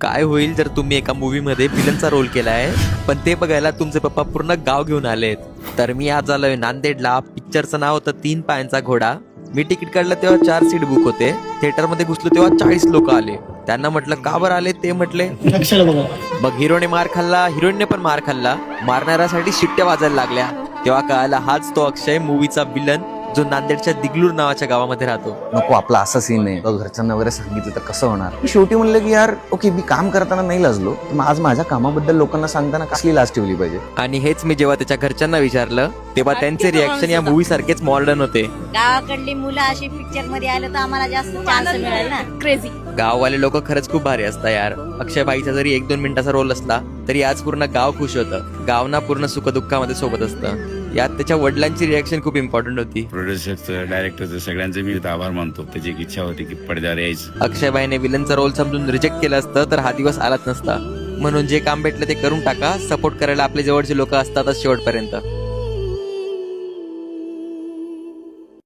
काय होईल जर तुम्ही एका मूवी मध्ये विलनचा रोल केलाय पण ते बघायला तुमचे पप्पा पूर्ण गाव घेऊन आलेत. तर मी आज आलोय नांदेडला. पिक्चरचं नाव होतं 3 पायांचा घोडा. मी तिकीट काढलं तेव्हा 4 सीट बुक होते. थिएटर मध्ये घुसलो तेव्हा 40 लोक आले. त्यांना म्हटलं का बरं आले, ते म्हटले मग हिरोने मार खाल्ला, हिरोईनने पण मार खाल्ला, मारणाऱ्यासाठी शिट्ट्या वाजायला लागल्या. तेव्हा कळाला हाच तो अक्षय, मूवीचा विलन, जो नांदेडच्या दिगलूर नावाच्या गावामध्ये राहतो. नको आपला असा सीन आहे, घरच्यांना वगैरे सांगितलं तर कसं होणार. शेवटी म्हणलं की यार ओके, मी काम करताना नाही लाजलो, तर मग आज माझ्या कामाबद्दल लोकांना सांगताना कसली लाज ठेवली पाहिजे. आणि हेच मी जेव्हा त्याच्या घरच्यांना विचारलं तेव्हा त्यांचे रिॲक्शन या मूवी सारखेच मॉडर्न होते. गावाकडली मुलं अशी पिक्चर मध्ये आलं तर आम्हाला जास्त चान्स मिळेल ना. क्रेझी गाववाले लोक खरंच खूप भारी असतात यार. अक्षय बाईचा जरी 1-2 मिनिटाचा रोल असला तरी आज पूर्ण गाव खुश होतं. गाव ना पूर्ण सुखदुःखामध्ये सोबत असतं. यात त्याच्या वडिलांची रिॲक्शन खूप इम्पॉर्टंट होती. प्रोड्युसरचं, डायरेक्टरचं, सगळ्यांचे मी आभार मानतो. त्याची एक इच्छा होती की पडद्यावर यायचं. अक्षयबाईने विलनचा रोल समजून रिजेक्ट केलं असतं तर हा दिवस आलाच नसता. म्हणून जे काम भेटलं ते करून टाका. सपोर्ट करायला आपले जवळचे लोक असतातच शेवटपर्यंत.